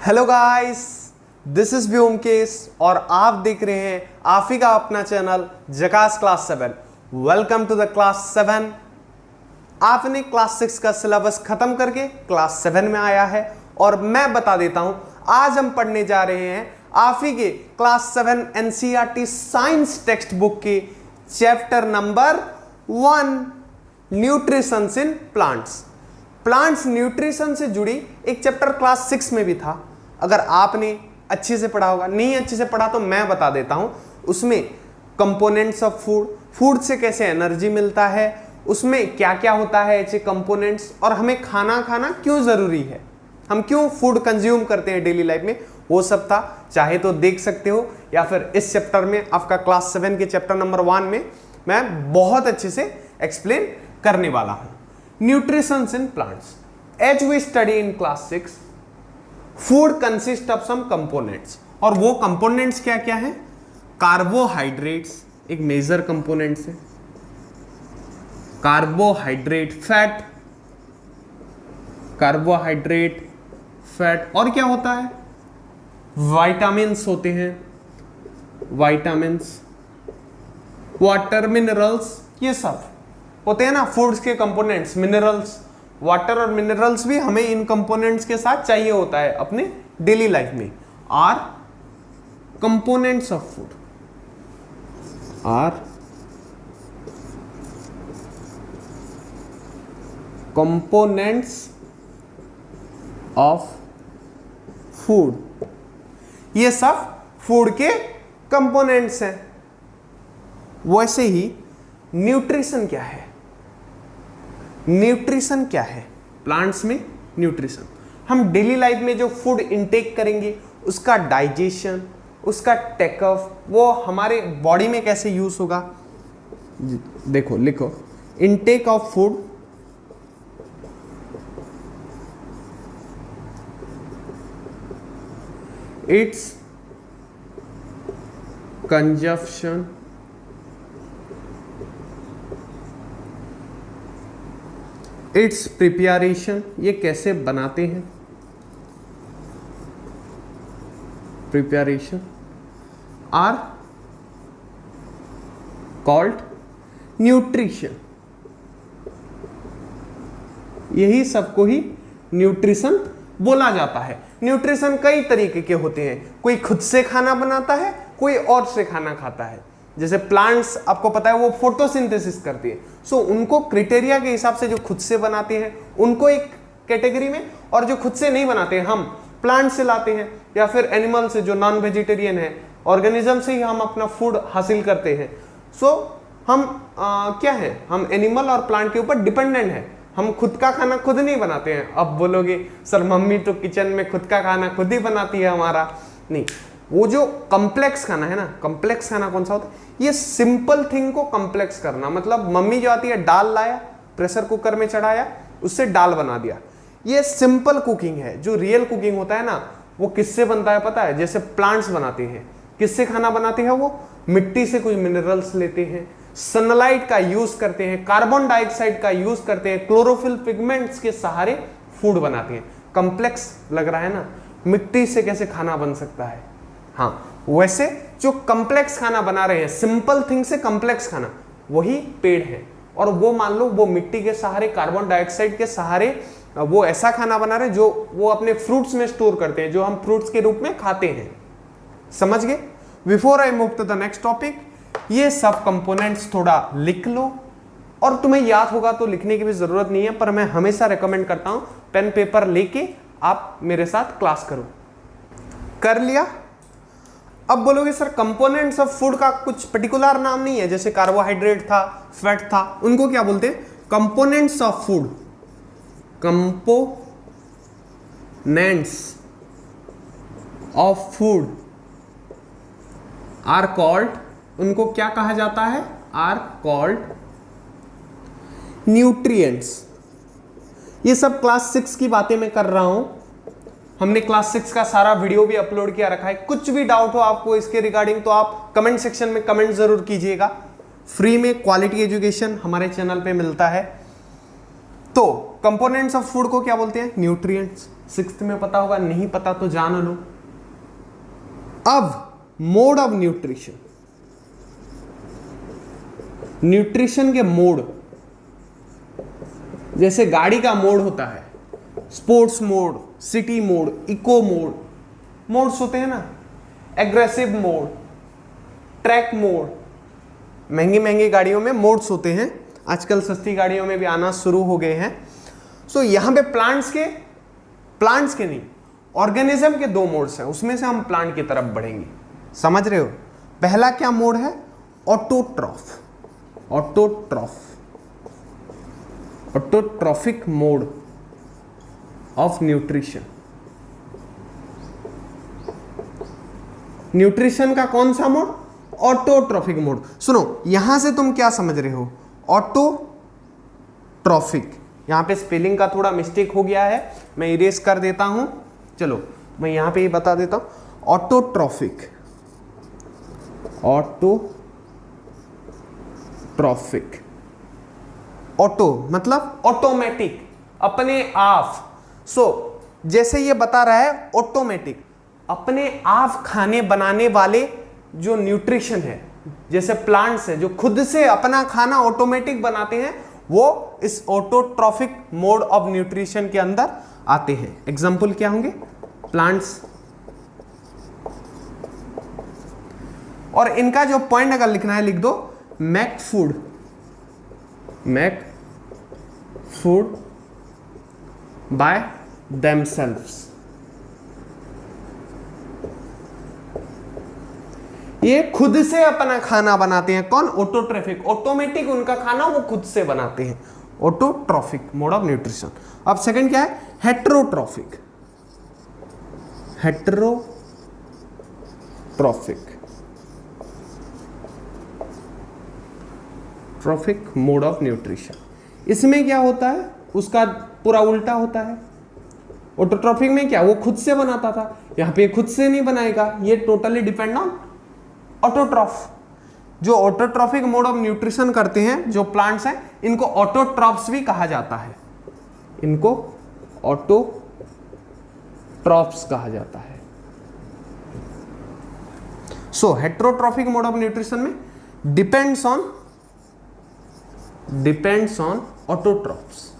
Hello guys, this is Byomkesh और आप देख रहे हैं आप ही का अपना चैनल झकास class 7। Welcome to the class 7। आपने क्लास 6 का सिलेबस खत्म करके क्लास 7 में आया है और मैं बता देता हूं आज हम पढ़ने जा रहे हैं आप ही के class 7 NCERT science text book के chapter number 1 nutrition in plants. Plants nutrition से जुड़ी एक चैप्टर क्लास 6 में भी था। अगर आपने अच्छे से पढ़ा होगा, नहीं अच्छे से पढ़ा तो मैं बता देता हूं। उसमें कंपोनेंट्स ऑफ फूड, फूड से कैसे एनर्जी मिलता है, उसमें क्या क्या होता है ऐसे कंपोनेंट्स, और हमें खाना खाना क्यों जरूरी है, हम क्यों फूड कंज्यूम करते हैं डेली लाइफ में, वो सब था। चाहे तो देख सकते हो या फिर इस चैप्टर में आपका क्लास 7 के चैप्टर नंबर 1 में मैं बहुत अच्छे से एक्सप्लेन करने वाला हूं। Nutrition in plants, as we study in class 6, food consist of some components, और वो कंपोनेंट्स क्या क्या है? कार्बोहाइड्रेट्स एक मेजर कंपोनेंट्स है, कार्बोहाइड्रेट, फैट, कार्बोहाइड्रेट, फैट, और क्या होता है? विटामिन्स होते हैं, विटामिन्स, वाटर, मिनरल्स, ये सब होते हैं ना फूड्स के कंपोनेंट्स। मिनरल्स, वाटर और मिनरल्स भी हमें इन कंपोनेंट्स के साथ चाहिए होता है अपने डेली लाइफ में। Are components of food, are components of food, ये सब फूड के कंपोनेंट्स हैं। वैसे ही न्यूट्रिशन क्या है? न्यूट्रिशन क्या है प्लांट्स में? न्यूट्रिशन हम डेली लाइफ में जो फूड इनटेक करेंगे उसका डाइजेशन, उसका टेकऑफ, वो हमारे बॉडी में कैसे यूज होगा। देखो, लिखो, intake of food, it's consumption, it's preparation, ये कैसे बनाते हैं, प्रिपरेशन, आर कॉल्ड न्यूट्रिशन। यही सबको ही न्यूट्रिशन बोला जाता है। न्यूट्रिशन कई तरीके के होते हैं, कोई खुद से खाना बनाता है, कोई और से खाना खाता है। जैसे प्लांट्स आपको पता है वो फोटोसिंथेसिस करती है, सो उनको क्राइटेरिया के हिसाब से जो खुद से बनाते हैं उनको एक कैटेगरी में, और जो खुद से नहीं बनाते हैं हम प्लांट से लाते हैं या फिर एनिमल से, जो नॉन वेजिटेरियन है, ऑर्गेनिज्म से ही हम अपना फूड हासिल करते हैं। सो हम क्या है, हम एनिमल और प्लांट के ऊपर डिपेंडेंट है, हम खुद का खाना खुद नहीं बनाते हैं। अब बोलोगे सर मम्मी तो किचन में खुद का खाना खुद ही बनाती है हमारा, नहीं। वो जो कॉम्प्लेक्स खाना है ना, कॉम्प्लेक्स खाना कौन सा होता है? ये सिंपल थिंग को कॉम्प्लेक्स करना, मतलब मम्मी जो आती है दाल लाया, प्रेशर कुकर में चढ़ाया, उससे दाल बना दिया, ये सिंपल कुकिंग है। जो रियल कुकिंग होता है ना, वो किससे बनता है पता है? जैसे प्लांट्स बनाते हैं, किससे खाना बनाते हैं? वो मिट्टी से कुछ मिनरल्स लेते हैं, सनलाइट का यूज करते हैं, कार्बन डाइऑक्साइड का यूज करते हैं, क्लोरोफिल पिगमेंट्स के सहारे फूड बनाते हैं। कॉम्प्लेक्स लग रहा है ना, मिट्टी से कैसे खाना बन सकता है? हाँ, वैसे जो कॉम्प्लेक्स खाना बना रहे हैं, सिंपल थिंग से कॉम्प्लेक्स खाना, वही पेड़ है। और वो मान लो वो मिट्टी के सहारे, कार्बन डाइऑक्साइड के सहारे वो ऐसा खाना बना रहे जो वो अपने फ्रूट्स में स्टोर करते हैं, जो हम फ्रूट्स के रूप में खाते हैं। समझ गए? Before I move to the next topic, ये सब कंपोनेंट्स थोड़ा लिख लो, और तुम्हें याद होगा तो लिखने की भी जरूरत नहीं है, पर मैं हमेशा रेकमेंड करता हूं पेन पेपर लेके आप मेरे साथ क्लास करो। कर लिया? अब बोलोगे सर कंपोनेंट्स ऑफ फूड का कुछ पर्टिकुलर नाम नहीं है, जैसे कार्बोहाइड्रेट था, फैट था, उनको क्या बोलते हैं? Components of food, components of food are called, उनको क्या कहा जाता है? Are called nutrients. ये सब क्लास 6 की बातें मैं कर रहा हूं, हमने क्लास 6 का सारा वीडियो भी अपलोड किया रखा है। कुछ भी डाउट हो आपको इसके रिगार्डिंग तो आप कमेंट सेक्शन में कमेंट जरूर कीजिएगा। फ्री में क्वालिटी एजुकेशन हमारे चैनल पे मिलता है। तो कंपोनेंट्स ऑफ फूड को क्या बोलते हैं? न्यूट्रिएंट्स। 6th में पता होगा, नहीं पता तो जान लो। अब मोड ऑफ न्यूट्रिशन, न्यूट्रिशन के मोड, जैसे गाड़ी का मोड होता है, sports mode, city mode, eco mode, modes होते हैं ना, एग्रेसिव मोड, ट्रैक मोड, महंगी महंगी गाड़ियों में मोड्स होते हैं, आजकल सस्ती गाड़ियों में भी आना शुरू हो गए हैं। सो यहां पे प्लांट्स के नहीं, ऑर्गेनिज्म के 2 मोड्स हैं, उसमें से हम प्लांट की तरफ बढ़ेंगे, समझ रहे हो। पहला क्या मोड है? Autotroph, autotrophic mode of nutrition. Nutrition का कौन सा मोड? Autotrophic mode. सुनो, यहां से तुम क्या समझ रहे हो? ऑटोट्रॉफिक, यहां पे स्पेलिंग का थोड़ा मिस्टेक हो गया है, मैं इरेज कर देता हूं। चलो मैं यहां पे ही बता देता हूं, ऑटोट्रॉफिक, ऑटोट्रॉफिक, ऑटो मतलब ऑटोमेटिक, अपने आप। जैसे ये बता रहा है ऑटोमेटिक, अपने आप खाने बनाने वाले जो न्यूट्रिशन है, जैसे प्लांट्स हैं जो खुद से अपना खाना ऑटोमेटिक बनाते हैं, वो इस ऑटोट्रॉफिक मोड ऑफ न्यूट्रिशन के अंदर आते हैं। एग्जांपल क्या होंगे? प्लांट्स। और इनका जो पॉइंट अगर लिखना है लिख दो, मेक फूड बाय देमसेल्व्स। ये खुद से अपना खाना बनाते हैं। कौन? ऑटोट्रॉफिक, ऑटोमेटिक उनका खाना वो खुद से बनाते हैं, ऑटोट्रॉफिक मोड ऑफ न्यूट्रिशन। अब सेकंड क्या है? Heterotrophic, trophic mode of nutrition. इसमें क्या होता है? उसका पूरा उल्टा होता है। ऑटोट्रॉफिक में क्या, वो खुद से बनाता था, यहां पे खुद से नहीं बनाएगा, ये टोटली डिपेंड ऑन ऑटोट्रॉफ। जो ऑटोट्रॉफिक मोड ऑफ न्यूट्रिशन करते हैं जो प्लांट्स हैं, इनको ऑटोट्रॉफ्स भी कहा जाता है, इनको ऑटोट्रॉफ्स कहा जाता है। सो हेटेरोट्रॉफिक मोड ऑफ न्यूट्रिशन में depends on autotrophs,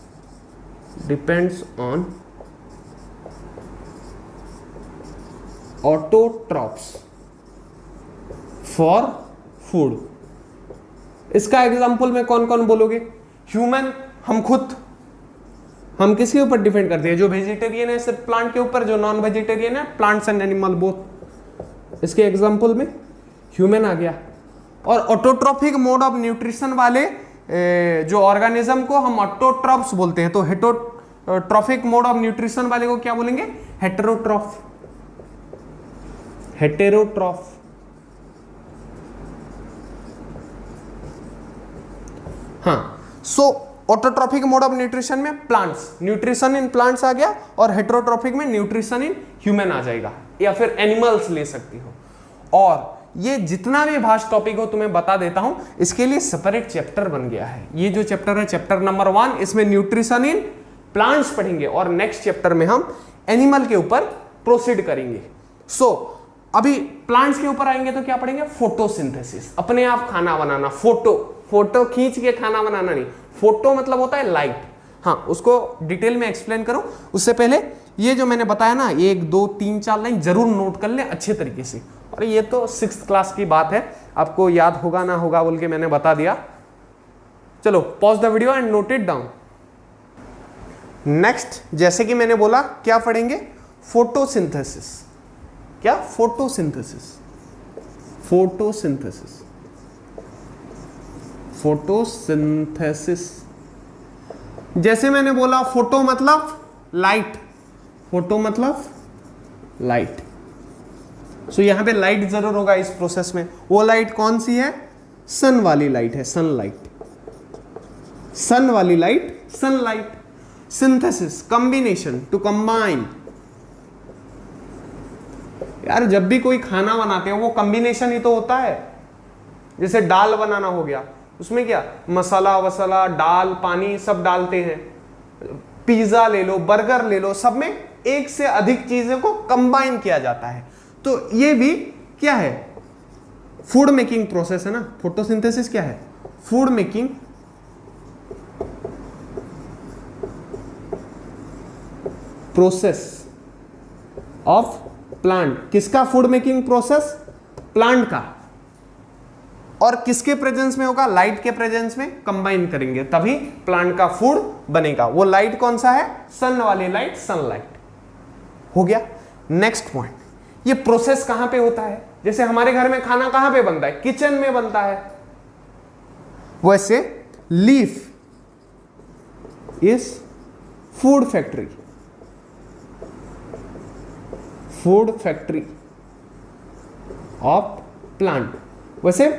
depends on autotrophs for food. इसका एग्जांपल में कौन कौन बोलोगे? ह्यूमन, हम किसके ऊपर डिपेंड करते हैं? जो वेजिटेरियन है सिर्फ प्लांट के ऊपर, जो नॉन वेजिटेरियन है प्लांट्स एंड एनिमल बोथ। इसके एग्जांपल में ह्यूमन आ गया। और ऑटोट्रॉफिक मोड ऑफ न्यूट्रिशन वाले जो ऑर्गेनिज्म को हम ऑटोट्रॉफ्स बोलते हैं, तो हेटेरोट्रॉफिक मोड ऑफ न्यूट्रिशन वाले को क्या बोलेंगे? हेटेरोट्रॉफ। हाँ, सो ऑटोट्रॉफिक मोड ऑफ न्यूट्रिशन में प्लांट्स, न्यूट्रिशन इन प्लांट्स आ गया, और हेटेरोट्रॉफिक में न्यूट्रिशन इन ह्यूमन आ जाएगा, या फिर एनिमल्स ले सकती हो। और ये जितना भी भास्ट टॉपिक हो तुम्हें बता देता हूं, इसके लिए सेपरेट चैप्टर बन गया है। ये जो चैप्टर है चैप्टर नंबर 1, इसमें न्यूट्रिशन इन प्लांट्स पढ़ेंगे, और नेक्स्ट चैप्टर में हम एनिमल के ऊपर प्रोसीड करेंगे। अभी प्लांट्स के ऊपर आएंगे तो क्या पढ़ेंगे? फोटोसिंथेसिस, अपने आप खाना बनाना। फोटो खींच के खाना बनाना नहीं, फोटो मतलब होता है लाइट। हाँ, उसको डिटेल में एक्सप्लेन करो। उससे पहले ये जो मैंने बताया ना, 1 2 3 4 लाइन जरूर नोट कर ले अच्छे तरीके से। और ये तो 6th क्लास की बात है, आपको याद होगा ना होगा बोल के मैंने बता दिया। चलो pause the video and note it down. Next, जैसे कि मैंने बोला, क्या पढ़ेंगे? फोटोसिंथेसिस। क्या? फोटोसिंथेसिस। जैसे मैंने बोला, फोटो मतलब लाइट, सो यहां पे लाइट जरूर होगा इस प्रोसेस में। वो लाइट कौन सी है? सन वाली लाइट है, sunlight. Synthesis, combination, to combine. यार जब भी कोई खाना बनाते हो वो कॉम्बिनेशन ही तो होता है। जैसे दाल बनाना हो गया, उसमें क्या मसाला वसाला, दाल, पानी सब डालते हैं। पिज्जा ले लो, बर्गर ले लो, सब में एक से अधिक चीजों को कंबाइन किया जाता है। तो ये भी क्या है, फूड मेकिंग प्रोसेस है ना। फोटोसिंथेसिस क्या है, food making process of plant. किसका फूड मेकिंग प्रोसेस, प्लांट का। और किसके प्रेजेंस में होगा, लाइट के प्रेजेंस में कंबाइन करेंगे तभी प्लांट का फूड बनेगा। वो लाइट कौन सा है, सन वाली लाइट, सनलाइट। हो गया। नेक्स्ट पॉइंट, ये प्रोसेस कहां पे होता है, जैसे हमारे घर में खाना कहां पे बनता है, किचन में बनता है। वैसे leaf is food factory, food factory of plant. वैसे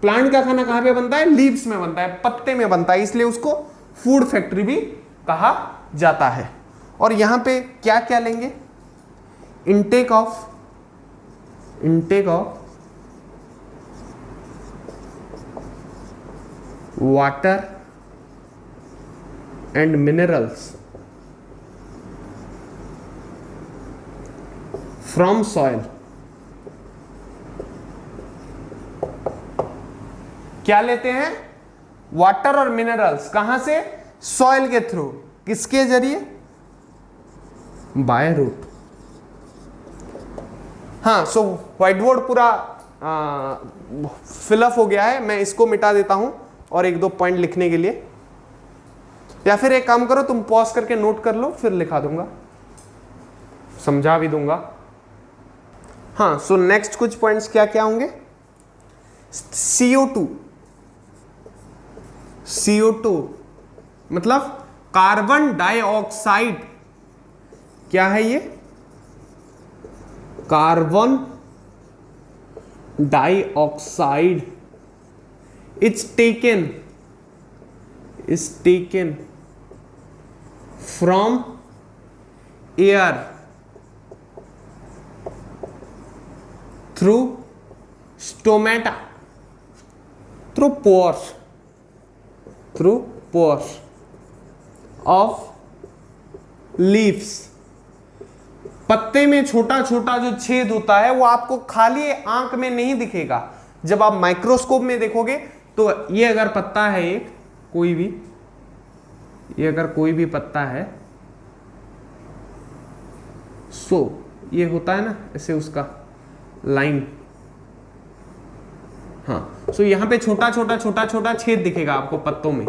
प्लांट का खाना कहां पे बनता है, लीव्स में बनता है, पत्ते में बनता है, इसलिए उसको फूड फैक्ट्री भी कहा जाता है। और यहां पे क्या क्या लेंगे, intake of water and minerals from soil. क्या लेते हैं, वाटर और मिनरल्स कहां से, सॉइल के थ्रू। किसके जरिए, बाय रूट। हाँ, सो व्हाइट बोर्ड पूरा फिलअप हो गया है, मैं इसको मिटा देता हूं और एक दो पॉइंट लिखने के लिए, या फिर एक काम करो तुम पॉज करके नोट कर लो, फिर लिखा दूंगा, समझा भी दूंगा। हाँ, सो नेक्स्ट कुछ पॉइंट्स क्या क्या होंगे, CO2 मतलब कार्बन डाइऑक्साइड। क्या है ये, carbon dioxide is taken from air through stomata, through pores of leaves। पत्ते में छोटा छोटा जो छेद होता है वो आपको खाली आंख में नहीं दिखेगा, जब आप माइक्रोस्कोप में देखोगे तो ये अगर पत्ता है एक कोई भी, ये अगर कोई भी पत्ता है, सो ये होता है ना ऐसे उसका लाइन, हाँ, सो यहां पे छोटा छोटा छेद दिखेगा आपको पत्तों में,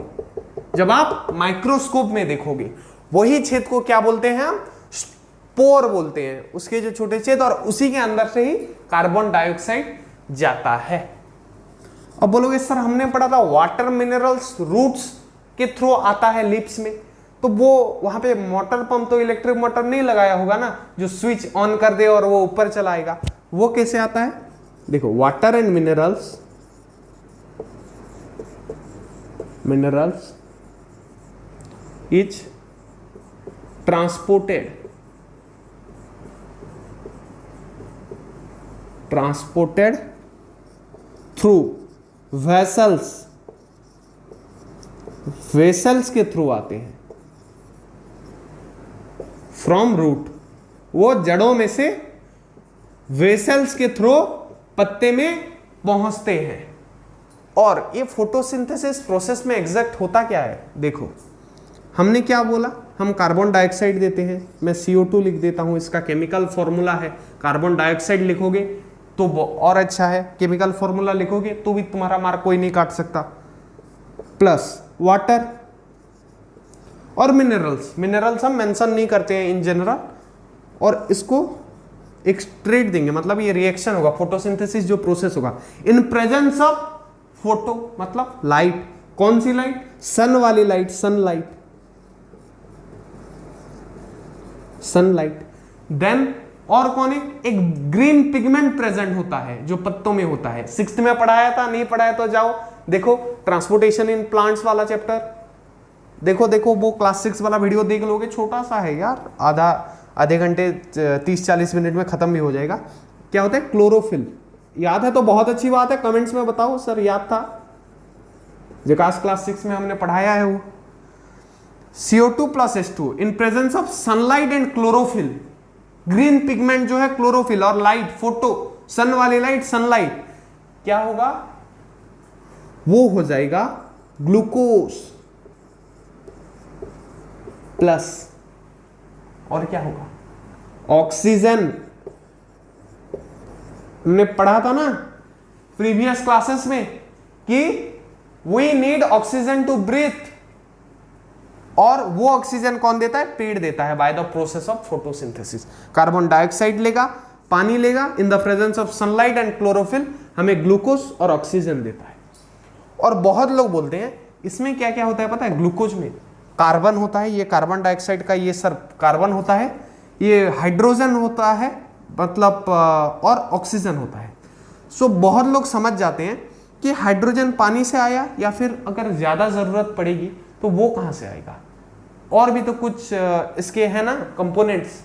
जब आप माइक्रोस्कोप में देखोगे। वही छेद को क्या बोलते हैं हम, स्पोर बोलते हैं, उसके जो छोटे छेद, और उसी के अंदर से ही कार्बन डाइऑक्साइड जाता है। अब बोलोगे सर हमने पढ़ा था वाटर मिनरल्स रूट्स के थ्रू आता है लिप्स में, तो वो वहां पे मोटर पंप तो इलेक्ट्रिक मोटर नहीं लगाया होगा ना, जो स्विच ऑन कर दे और वो ऊपर चलाएगा, वो कैसे आता है। देखो, water and minerals is transported through vessels के थ्रू आते हैं, फ्रॉम रूट, वो जड़ों में से वेसल्स के थ्रू पत्ते में पहुंचते हैं। और ये फोटोसिंथेसिस प्रोसेस में एग्जैक्ट होता क्या है, देखो हमने क्या बोला, हम कार्बन डाइऑक्साइड देते हैं, मैं CO2 लिख देता हूं, इसका केमिकल फॉर्मूला है, कार्बन डाइऑक्साइड लिखोगे तो वो और अच्छा है, केमिकल फॉर्मूला लिखोगे तो भी तुम्हारा मार्क कोई नहीं काट सकता, प्लस वाटर और मिनरल्स हम मेंशन नहीं करते हैं इन जनरल, और इसको एक स्ट्रेट देंगे, मतलब ये रिएक्शन होगा, फोटोसिंथेसिस जो प्रोसेस होगा इन प्रेजेंस ऑफ फोटो, मतलब लाइट। कौन सी लाइट, सन वाली लाइट, सनलाइट। देन और कौन है, एक ग्रीन पिगमेंट प्रेजेंट होता है जो पत्तों में होता है, 6th में पढ़ाया था, नहीं पढ़ाया तो जाओ देखो, ट्रांसपोर्टेशन इन प्लांट्स वाला चैप्टर देखो वो क्लास 6 वाला वीडियो देख लोगे, छोटा सा है यार, आधे घंटे 30-40 मिनट में खत्म भी हो जाएगा। क्या होता है, क्लोरोफिल। याद है तो बहुत अच्छी बात है, कमेंट्स में बताओ सर याद था, विकास क्लास 6 में हमने पढ़ाया है वो। CO2 plus H2 in presence of sunlight and chlorophyll, green pigment जो है क्लोरोफिल और लाइट फोटो, सन वाली लाइट सनलाइट, क्या होगा, वो हो जाएगा ग्लूकोज प्लस, और क्या होगा, ऑक्सीजन। हमने पढ़ा था ना प्रीवियस क्लासेस में कि we need oxygen to breathe, और वो ऑक्सीजन कौन देता है, पेड़ देता है by the process of photosynthesis. Carbon dioxide लेगा, पानी लेगा, in the presence of sunlight and chlorophyll हमें ग्लूकोज और ऑक्सीजन देता है। और बहुत लोग बोलते हैं इसमें क्या क्या होता है पता है, ग्लूकोज में कार्बन होता है, ये कार्बन डाइऑक्साइड का ये सर कार्बन होता है, ये हाइड्रोजन होता है मतलब और ऑक्सीजन होता है। सो बहुत लोग समझ जाते हैं कि हाइड्रोजन पानी से आया, या फिर अगर ज्यादा जरूरत पड़ेगी तो वो कहां से आएगा, और भी तो कुछ इसके है ना कंपोनेंट्स,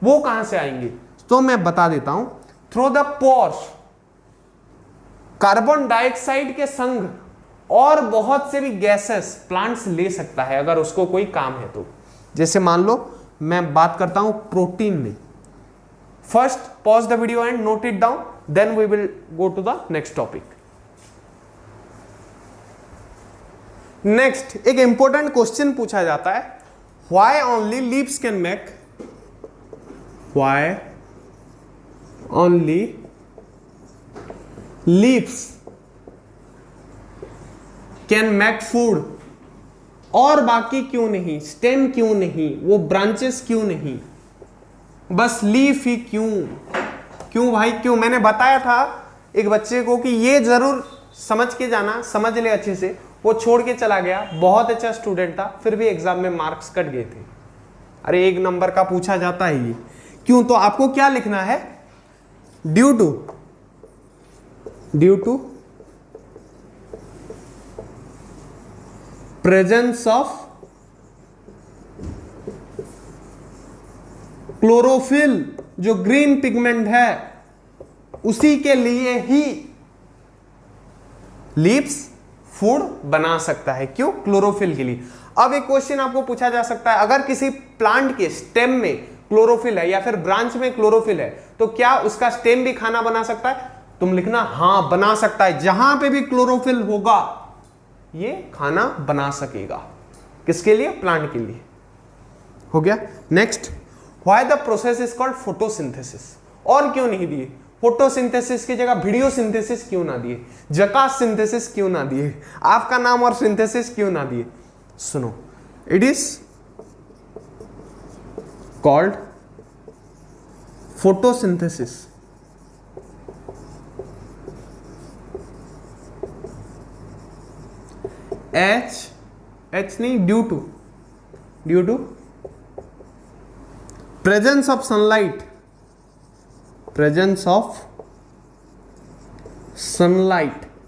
वो कहां से आएंगे। तो मैं बता देता हूं, through the pores carbon dioxide के संग और बहुत से भी गैसेस प्लांट्स ले सकता है अगर उसको कोई काम है तो। जैसे मान लो मैं बात करता हूं प्रोटीन में। First pause the video and note it down, then we will go to the next topic. Next एक इंपॉर्टेंट क्वेश्चन पूछा जाता है, why only leaves can make, why only leaves can make food, और बाकी क्यों नहीं, stem क्यों नहीं, वो ब्रांचेस क्यों नहीं, बस लीफ ही क्यों, क्यों भाई क्यों। मैंने बताया था एक बच्चे को कि ये जरूर समझ के जाना, समझ ले अच्छे से, वो छोड़ के चला गया, बहुत अच्छा स्टूडेंट था, फिर भी एग्जाम में मार्क्स कट गए थे। अरे 1 नंबर का पूछा जाता है ये क्यों, तो आपको क्या लिखना है, due to presence of chlorophyll, जो ग्रीन पिगमेंट है उसी के लिए ही लीव्स फूड बना सकता है। क्यों, क्लोरोफिल के लिए। अब एक क्वेश्चन आपको पूछा जा सकता है, अगर किसी प्लांट के स्टेम में क्लोरोफिल है या फिर ब्रांच में क्लोरोफिल है तो क्या उसका स्टेम भी खाना बना सकता है। तुम लिखना हाँ बना सकता है, जहां पे भी क्लोरोफिल होगा ये खाना बना सकेगा। किसके लिए, प्लांट के लिए। हो गया। Next, why the process is called photosynthesis, और क्यों नहीं दिए, फोटोसिंथेसिस की जगह वीडियो सिंथेसिस क्यों ना दिए, जकास सिंथेसिस क्यों ना दिए, आपका नाम और सिंथेसिस क्यों ना दिए। सुनो, इट इज कॉल्ड फोटोसिंथेसिस। एच नहीं, due to presence of sunlight,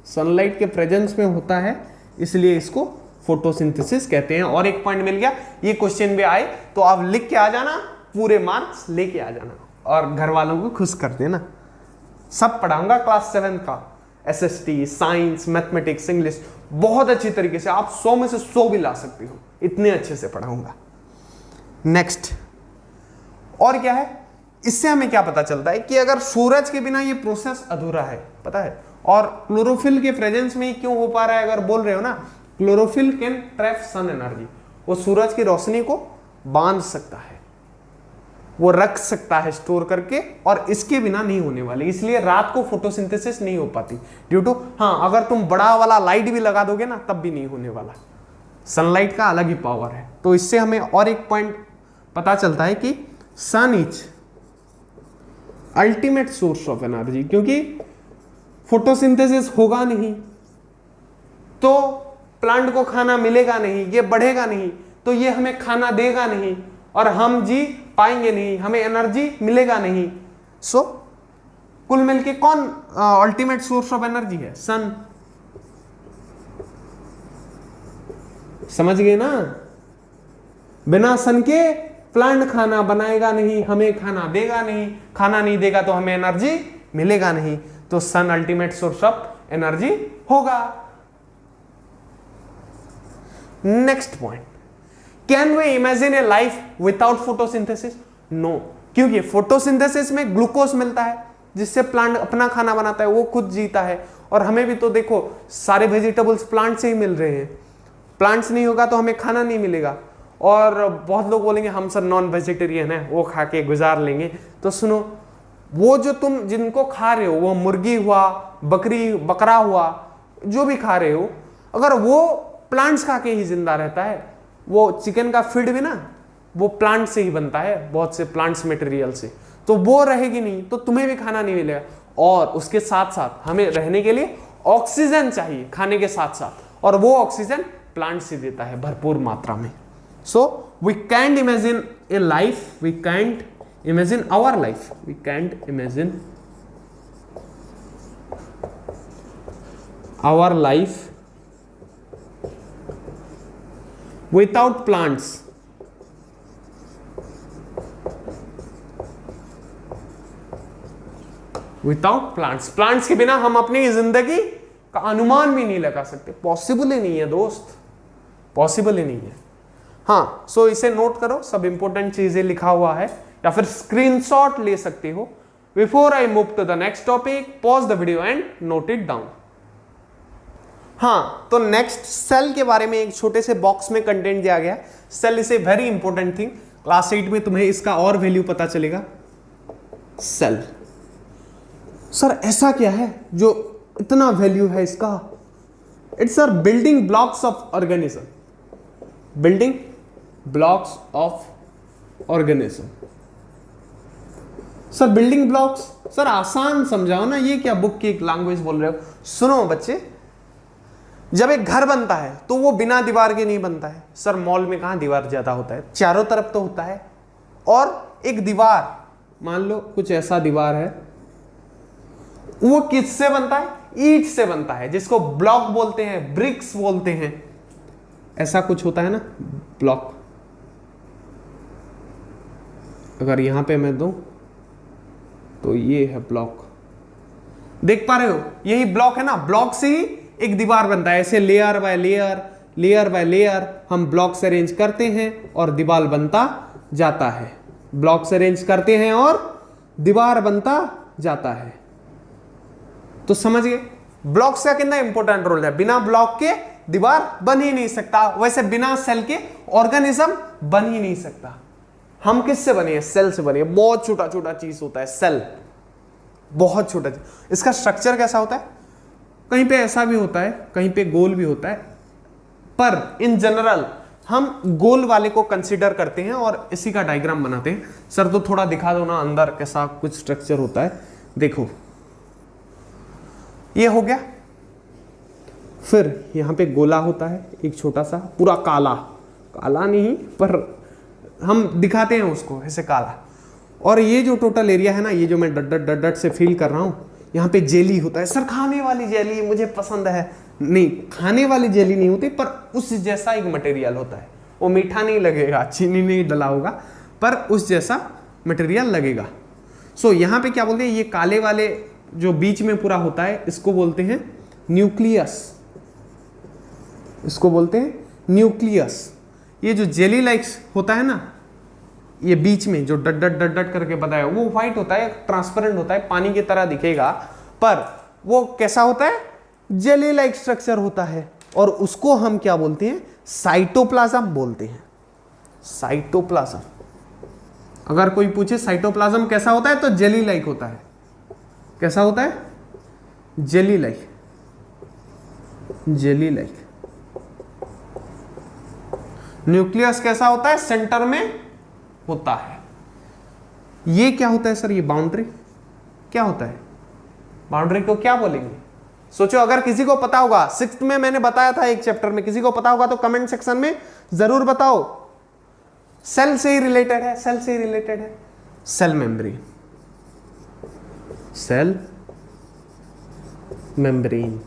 sunlight के प्रेजेंस में होता है, इसलिए इसको फोटोसिंथेसिस कहते हैं। और एक पॉइंट मिल गया, ये क्वेश्चन भी आए तो आप लिख के आ जाना, पूरे मार्क्स लेके आ जाना और घर वालों को खुश कर देना। सब पढ़ाऊंगा क्लास 7 का, SST, साइंस, मैथमेटिक्स, इंग्लिश, बहुत अच्छी तरीके से। आप 100 में से 100 भी ला सकते हो, इतने अच्छे से पढ़ाऊंगा। नेक्स्ट, और क्या है, इससे हमें क्या पता चलता है कि अगर सूरज के बिना ये प्रोसेस अधूरा है, पता है। और क्लोरोफिल के प्रेजेंस में ही क्यों हो पा रहा है, अगर बोल रहे हो ना, chlorophyll can trap sun energy, वो सूरज की रोशनी को बांध सकता है, वो रख सकता है स्टोर करके, और इसके बिना नहीं होने वाली, इसलिए रात को फोटोसिंथेसिस नहीं हो पाती ड्यू टू, हाँ अगर तुम बड़ा वाला लाइट भी लगा दोगे ना तब भी नहीं होने वाला, सनलाइट का अलग ही पावर है। तो इससे हमें और एक पॉइंट पता चलता है कि sun is ultimate source of energy, क्योंकि फोटोसिंथेसिस होगा नहीं तो प्लांट को खाना मिलेगा नहीं, ये बढ़ेगा नहीं तो ये हमें खाना देगा नहीं, और हम जी पाएंगे नहीं, हमें एनर्जी मिलेगा नहीं। सो कुल मिलके कौन अल्टीमेट सोर्स ऑफ एनर्जी है, सन। समझ गए ना, बिना सन के प्लांट खाना बनाएगा नहीं, हमें खाना देगा नहीं, खाना नहीं देगा तो हमें एनर्जी मिलेगा नहीं, तो sun ultimate source of energy होगा। Next point, can we imagine a life without photosynthesis? No, क्योंकि फोटोसिंथेसिस में ग्लूकोज मिलता है जिससे प्लांट अपना खाना बनाता है, वो खुद जीता है। और हमें भी तो देखो सारे वेजिटेबल्स प्लांट से ही मिल रहे हैं, प्लांट्स नहीं होगा तो हमें खाना नहीं मिलेगा। और बहुत लोग बोलेंगे हम सर नॉन वेजिटेरियन है, वो खा के गुजार लेंगे। तो सुनो, वो जो तुम जिनको खा रहे हो, वो मुर्गी हुआ, बकरी बकरा हुआ, जो भी खा रहे हो, अगर वो प्लांट्स खा के ही जिंदा रहता है, वो चिकन का फीड भी ना वो प्लांट से ही बनता है, बहुत से प्लांट्स मटेरियल से, तो वो रहेगी नहीं तो तुम्हें भी खाना नहीं मिलेगा। और उसके साथ साथ हमें रहने के लिए ऑक्सीजन चाहिए खाने के साथ साथ, और वो ऑक्सीजन प्लांट से देता है भरपूर मात्रा में। So we can't imagine a life, we can't imagine our life, we can't imagine our life without plants. Without plants, plants के बिना हम अपनी जिंदगी का अनुमान भी नहीं लगा सकते। पॉसिबल ही नहीं है दोस्त, पॉसिबल ही नहीं है। हाँ, सो इसे नोट करो, सब इंपॉर्टेंट चीजें लिखा हुआ है, या फिर स्क्रीनशॉट ले सकते हो। Before I move to the next topic, pause the video and note it down. हाँ, तो नेक्स्ट सेल के बारे में एक छोटे से बॉक्स में कंटेंट दिया गया है। Cell is a very important thing, class 8 में तुम्हें इसका और वैल्यू पता चलेगा। सेल, सर ऐसा क्या है जो इतना वैल्यू है इसका? It's are building blocks of organism, building blocks of organism. Sir building blocks, sir आसान समझाओ ना, ये क्या बुक की एक लैंग्वेज बोल रहे हो? सुनो बच्चे, जब एक घर बनता है तो वो बिना दीवार के नहीं बनता है। सर मॉल में कहां दीवार ज्यादा होता है, चारों तरफ तो होता है। और एक दीवार, मान लो कुछ ऐसा दीवार है, वो किससे बनता है? ईंट से बनता है, जिसको ब्लॉक बोलते हैं, ब्रिक्स बोलते हैं। ऐसा कुछ होता है ना ब्लॉक। अगर यहां पे मैं दूं तो ये है ब्लॉक, देख पा रहे हो? यही ब्लॉक है ना, ब्लॉक से ही एक दीवार बनता है। ऐसे layer by layer, layer by layer हम ब्लॉक से अरेंज करते हैं और दीवार बनता जाता है। ब्लॉक से अरेंज करते हैं और दीवार बनता जाता है। तो समझ गए ब्लॉक्स का कितना इंपॉर्टेंट रोल है। बिना ब्लॉक के दीवार बन ही नहीं सकता, वैसे बिना सेल के ऑर्गेनिज्म बन ही नहीं सकता। हम किससे बने हैं? सेल से बने हैं। बहुत छोटा छोटा चीज होता है सेल, बहुत छोटा चीज। इसका स्ट्रक्चर कैसा होता है? कहीं पे ऐसा भी होता है, कहीं पे गोल भी होता है, पर इन जनरल हम गोल वाले को कंसीडर करते हैं और इसी का डायग्राम बनाते हैं। सर तो थोड़ा दिखा दो ना अंदर कैसा कुछ स्ट्रक्चर होता है। देखो ये हो गया, फिर यहां पे गोला होता है एक छोटा सा, पूरा काला, काला नहीं पर हम दिखाते हैं उसको ऐसे काला। और ये जो टोटल एरिया है ना, ये जो मैं डट डट से फील कर रहा हूं, यहाँ पे जेली होता है। सर खाने वाली जेली मुझे पसंद है। नहीं, खाने वाली जेली नहीं होती, पर उस जैसा एक मटेरियल होता है। वो मीठा नहीं लगेगा, चीनी नहीं डला होगा, पर उस जैसा मटेरियल लगेगा। सो यहाँ पे क्या बोलते हैं, ये काले वाले जो बीच में पूरा होता है, इसको बोलते हैं न्यूक्लियस। इसको बोलते हैं न्यूक्लियस। ये जो जेली लाइक्स होता है ना, ये बीच में जो डट डट डट डट करके बताया, वो व्हाइट होता है, ट्रांसपेरेंट होता है, पानी की तरह दिखेगा, पर वो कैसा होता है? जेली लाइक स्ट्रक्चर होता है। और उसको हम क्या बोलते हैं? साइटोप्लाज्म बोलते हैं। साइटोप्लाज्म। अगर कोई पूछे साइटोप्लाज्म कैसा होता है, तो जेली लाइक होता है। कैसा होता है? Jelly like, jelly like. Nucleus कैसा होता है? सेंटर में होता है। ये क्या होता है सर? ये बाउंड्री क्या होता है? बाउंड्री को क्या बोलेंगे? सोचो, अगर किसी को पता होगा, 6th में मैंने बताया था एक चैप्टर में, किसी को पता होगा तो कमेंट सेक्शन में जरूर बताओ। सेल से ही रिलेटेड है, सेल से ही रिलेटेड है। Cell membrane, cell membrane.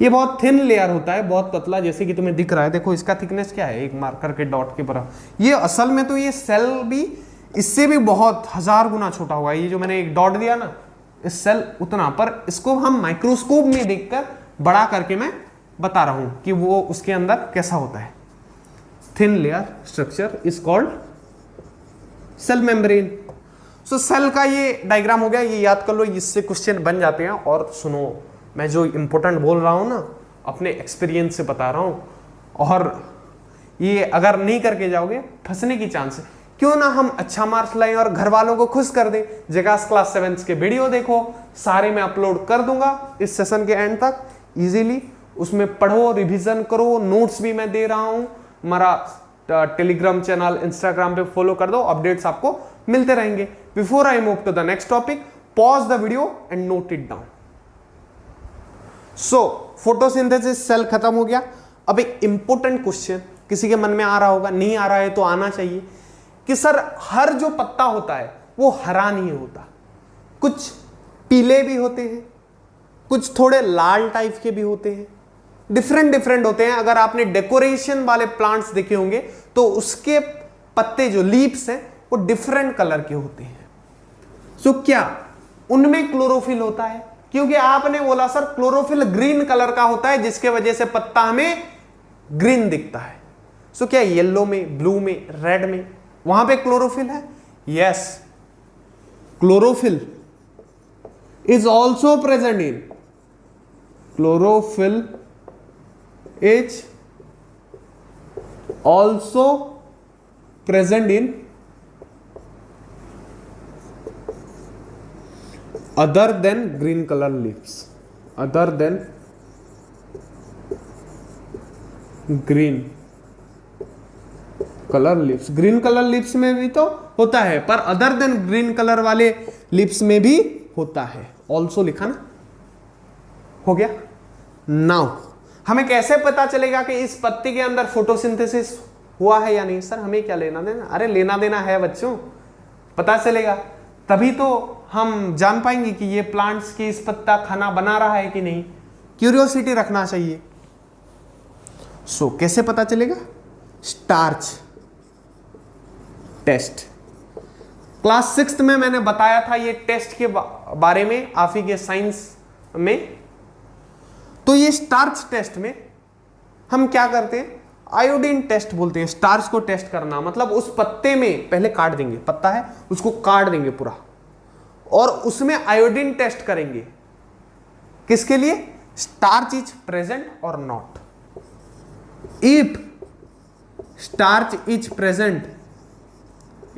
ये बहुत थिन लेयर होता है, बहुत पतला, जैसे कि तुम्हें दिख रहा है। देखो इसका थिकनेस क्या है, एक मार्कर के डॉट के बराबर। ये असल में तो ये सेल भी इससे भी बहुत 1000 गुना छोटा होगा। ये जो मैंने एक डॉट दिया ना, इस सेल उतना, पर इसको हम माइक्रोस्कोप में देखकर बड़ा करके मैं बता रहा हूं कि वो उसके अंदर कैसा होता है। Thin layer structure is called cell membrane. So cell का ये डायग्राम हो गया, ये याद कर लो, इससे क्वेश्चन बन जाते हैं। और सुनो, मैं जो इंपॉर्टेंट बोल रहा हूं ना, अपने एक्सपीरियंस से बता रहा हूं, और ये अगर नहीं करके जाओगे फंसने की चांस है। क्यों ना हम अच्छा मार्क्स लाएं और घर वालों को खुश कर दें। जगास क्लास 7 के वीडियो देखो, सारे मैं अपलोड कर दूंगा इस सेशन के एंड तक इजीली, उसमें पढ़ो, रिवीजन करो, नोट्स भी मैं दे रहा हूं। हमारा टेलीग्राम चैनल, इंस्टाग्राम पे फॉलो कर दो, अपडेट्स आपको मिलते रहेंगे। Before I move to the next topic, pause the video and note it down. So photosynthesis, cell खत्म हो गया। अब एक इंपॉर्टेंट क्वेश्चन किसी के मन में आ रहा होगा, नहीं आ रहा है तो आना चाहिए, कि सर हर जो पत्ता होता है वो हरा नहीं होता, कुछ पीले भी होते हैं, कुछ थोड़े लाल टाइप के भी होते हैं, डिफरेंट डिफरेंट होते हैं। अगर आपने डेकोरेशन वाले प्लांट्स देखे होंगे तो उसके पत्ते जो लीव्स हैं वो डिफरेंट कलर के होते हैं। सो क्या उनमें क्लोरोफिल होता है? क्योंकि आपने बोला सर क्लोरोफिल ग्रीन कलर का होता है, जिसके वजह से पत्ता हमें ग्रीन दिखता है। सो क्या येलो में, ब्लू में, रेड में वहां पे क्लोरोफिल है? Yes, chlorophyll is also present in, chlorophyll is also present in other than green color leaves, other than green color leaves। Green colour leaves में भी तो होता है, पर अदर देन ग्रीन कलर वाले लीव्स में भी होता है। ऑल्सो लिखा ना, हो गया। नाउ हमें कैसे पता चलेगा कि इस पत्ती के अंदर फोटोसिंथेसिस हुआ है या नहीं? सर हमें क्या लेना देना? अरे लेना देना है बच्चों, पता चलेगा तभी तो हम जान पाएंगे कि ये प्लांट्स की इस पत्ता खाना बना रहा है कि नहीं। क्यूरियोसिटी रखना चाहिए। सो कैसे पता चलेगा? Starch test. क्लास 6 में मैंने बताया था ये टेस्ट के बारे में, आप ही के साइंस में। तो ये स्टार्च टेस्ट में हम क्या करते हैं? आयोडीन टेस्ट बोलते हैं। स्टार्च को टेस्ट करना मतलब उस पत्ते में पहले काट देंगे, पत्ता है उसको काट देंगे पूरा, और उसमें आयोडीन टेस्ट करेंगे। किसके लिए? स्टार्च इज प्रेजेंट और not. If starch is present,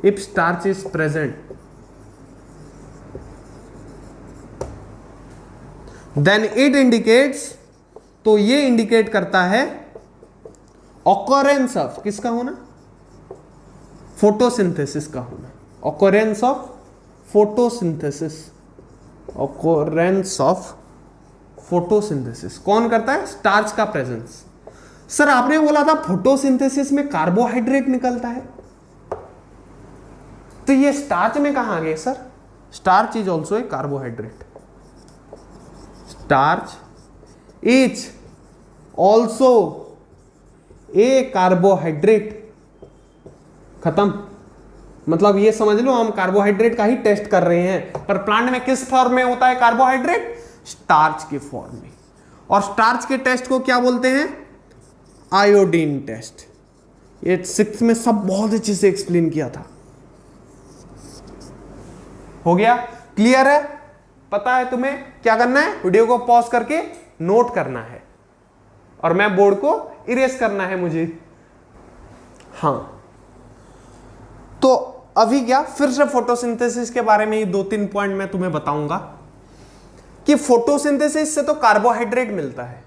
if starch is present then it indicates, तो ये इंडिकेट करता है ऑकरेंस ऑफ, किसका होना? फोटोसिंथेसिस का होना। Occurrence of photosynthesis, occurrence of photosynthesis कौन करता है? स्टार्च का प्रेजेंस। सर आपने बोला था फोटोसिंथेसिस में कार्बोहाइड्रेट निकलता है, तो ये स्टार्च में कहां आ गए? Sir starch is also a carbohydrate. Starch is also a carbohydrate. खत्म। मतलब ये समझ लो हम कार्बोहाइड्रेट का ही टेस्ट कर रहे हैं, पर प्लांट में किस फॉर्म में होता है कार्बोहाइड्रेट? स्टार्च के फॉर्म में। और स्टार्च के टेस्ट को क्या बोलते हैं? Iodine test. ये 6 में सब बहुत अच्छे से एक्सप्लेन किया था। हो गया? क्लियर है? पता है तुम्हें क्या करना है? वीडियो को पॉज करके नोट करना है, और मैं बोर्ड को इरेज करना है मुझे। हाँ, तो अभी क्या फिर से फोटोसिंथेसिस के बारे में ही 2-3 पॉइंट मैं तुम्हें बताऊंगा कि फोटोसिंथेसिस से तो कार्बोहाइड्रेट मिलता है,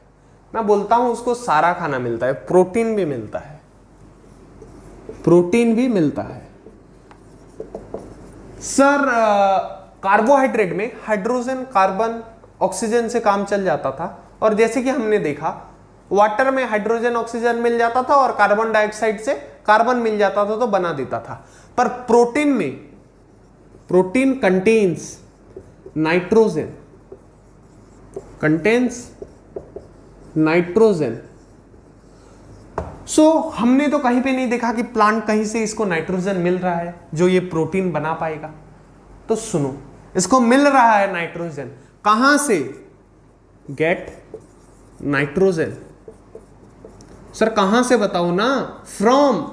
मैं बोलता हूं उसको सारा खाना मिलता है, प्रोटीन भी मिलता है, प्रोटीन भी मिलता है। सर कार्बोहाइड्रेट में हाइड्रोजन, कार्बन, ऑक्सीजन से काम चल जाता था, और जैसे कि हमने देखा वाटर में हाइड्रोजन ऑक्सीजन मिल जाता था और कार्बन डाइऑक्साइड से कार्बन मिल जाता था तो बना देता था। पर प्रोटीन में, protein contains nitrogen, contains nitrogen. So हमने तो कहीं पे नहीं देखा कि प्लांट कहीं से इसको नाइट्रोजन मिल रहा है जो ये प्रोटीन बना पाएगा। तो सुनो, इसको मिल रहा है नाइट्रोजन, कहां से? गेट नाइट्रोजन सर कहां से बताओ ना, फ्रॉम,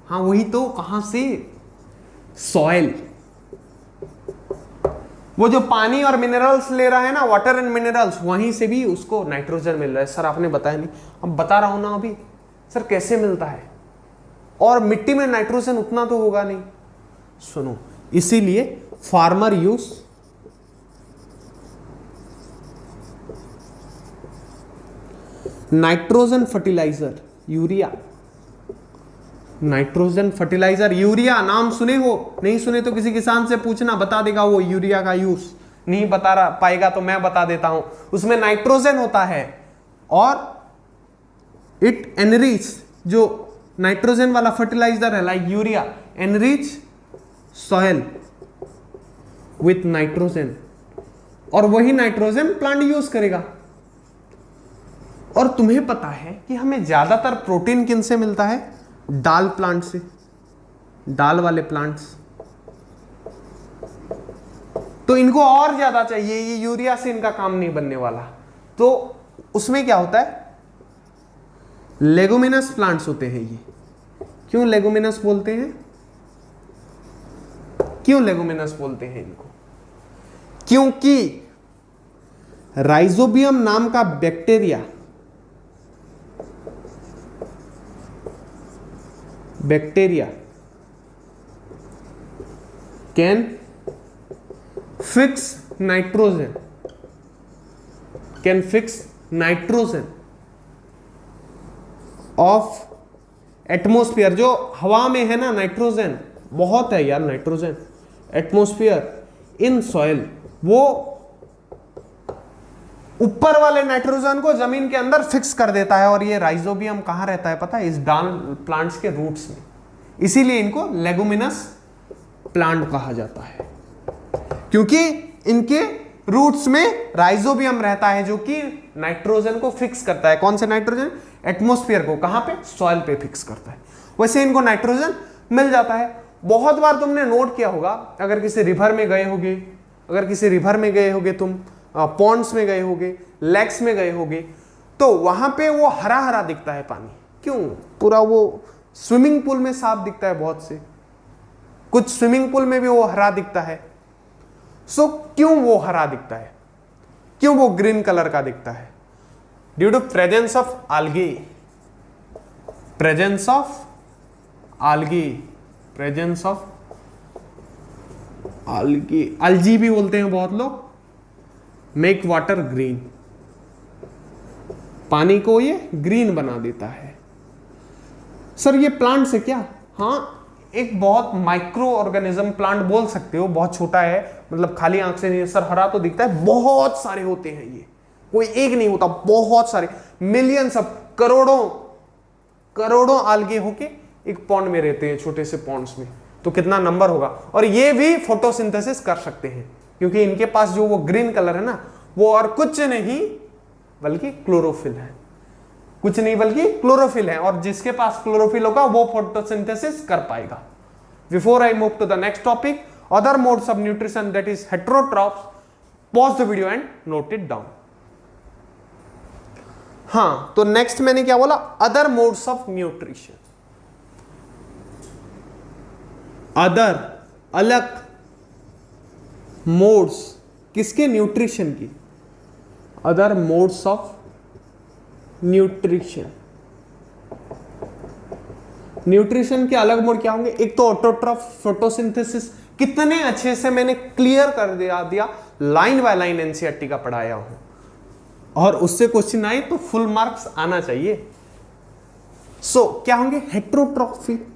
हाँ वही तो, कहां से, सॉइल। वो जो पानी और मिनरल्स ले रहा है ना, वाटर एंड मिनरल्स, वहीं से भी उसको नाइट्रोजन मिल रहा है। सर आपने बताया नहीं, अब बता रहा हूं ना अभी। सर कैसे मिलता है? और मिट्टी में नाइट्रोजन उतना तो होगा नहीं। सुनो, इसीलिए farmer use nitrogen fertiliser, urea, nitrogen fertiliser urea, नाम सुने हो? नहीं सुने तो किसी किसान से पूछना, बता देगा वो यूरिया का यूज। नहीं बता रहा पाएगा तो मैं बता देता हूं। उसमें नाइट्रोजन होता है और इट एनरिच, जो नाइट्रोजन वाला फर्टिलाइजर है like urea, enrich soil with nitrogen, और वही नाइट्रोजन प्लांट यूज करेगा। और तुम्हें पता है कि हमें ज्यादातर प्रोटीन किन से मिलता है? दाल प्लांट से, दाल वाले प्लांट्स। तो इनको और ज्यादा चाहिए, ये यूरिया से इनका काम नहीं बनने वाला। तो उसमें क्या होता है, लेगुमिनस प्लांट्स होते हैं ये। क्यों लेगुमिनस बोलते हैं? क्यों लेगुमिनस बोलते हैं इनको? क्योंकि राइजोबियम नाम का bacteria, can fix nitrogen, of atmosphere. जो हवा में है ना नाइट्रोजन, बहुत है यार नाइट्रोजन एटमोस्फियर इन सॉइल, वो ऊपर वाले नाइट्रोजन को जमीन के अंदर फिक्स कर देता है। और ये राइजोबियम कहां रहता है पता है? इस डाल प्लांट्स के रूट्स में। इसीलिए इनको लेगुमिनस प्लांट कहा जाता है, क्योंकि इनके रूट्स में राइजोबियम रहता है जो कि नाइट्रोजन को फिक्स करता है। कौन से नाइट्रोजन? एटमोस्फियर को। कहां पे? सॉइल पे फिक्स करता है। वैसे इनको नाइट्रोजन मिल जाता है। बहुत बार तुमने नोट किया होगा, अगर किसी रिवर में गए होगे, तुम पॉन्ड्स में गए होगे, लेक्स में गए होगे, तो वहां पे वो हरा हरा दिखता है पानी। क्यों? पूरा वो स्विमिंग पूल में साफ दिखता है बहुत से, कुछ स्विमिंग पूल में भी वो हरा दिखता है। सो क्यों वो हरा दिखता है? क्यों वो ग्रीन कलर का दिखता है? Due to presence of algae, presence of algae, algae भी बोलते हैं बहुत लोग। मेक वाटर ग्रीन, पानी को ये ग्रीन बना देता है। सर ये प्लांट से क्या? हाँ, एक बहुत माइक्रो ऑर्गेनिज्म प्लांट बोल सकते हो, बहुत छोटा है, मतलब खाली आंख से नहीं। सर हरा तो दिखता है, बहुत सारे होते हैं ये, कोई एक नहीं होता, बहुत सारे, मिलियंस ऑफ, करोड़ों आल्गे होके एक पॉन्ड में रहते हैं, छोटे से पॉन्ड्स में। तो कितना नंबर होगा। और ये भी फोटोसिंथेसिस कर सकते हैं, क्योंकि इनके पास जो वो ग्रीन कलर है ना, वो और कुछ नहीं बल्कि क्लोरोफिल है। कुछ नहीं बल्कि क्लोरोफिल है, और जिसके पास क्लोरोफिल होगा वो फोटोसिंथेसिस कर पाएगा। Before I move to the next topic, other modes of nutrition, that is heterotrophs, pause the video and note it down. हाँ, तो नेक्स्ट मैंने क्या बोला? Other modes of nutrition. Other, अलग मोड्स किसके? न्यूट्रिशन की। Other modes of nutrition, nutrition के अलग मोड क्या होंगे? एक तो ऑटोट्रॉफ, फोटोसिंथेसिस। कितने अच्छे से मैंने क्लियर कर दिया, लाइन बाय लाइन एनसीईआरटी का पढ़ाया हूं, और उससे क्वेश्चन आए तो फुल मार्क्स आना चाहिए। सो क्या होंगे? हेटेरोट्रॉफिक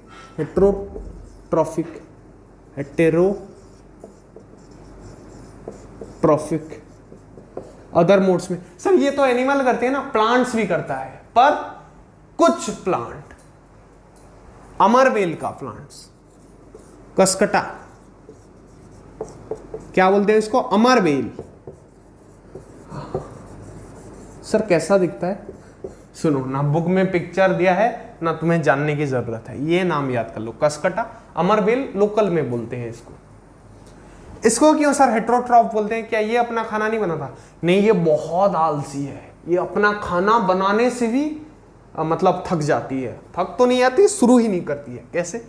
अदर मोड्स में। सर ये तो एनिमल करते हैं ना, प्लांट्स भी करता है, पर कुछ प्लांट, अमरवेल का प्लांट्स, कसकटा, क्या बोलते हैं इसको? अमरवेल। सर कैसा दिखता है? सुनो ना, बुक में पिक्चर दिया है ना, तुम्हें जानने की जरूरत है, ये नाम याद कर लो, कसकटा, अमरवेल, लोकल में बोलते हैं इसको। इसको क्यों सर हेटेरोट्रॉफ बोलते हैं? क्या ये अपना खाना नहीं बनाता? नहीं, ये बहुत आलसी है, ये अपना खाना बनाने से भी मतलब थक जाती है, थक तो नहीं आती, शुरू ही नहीं करती है। कैसे?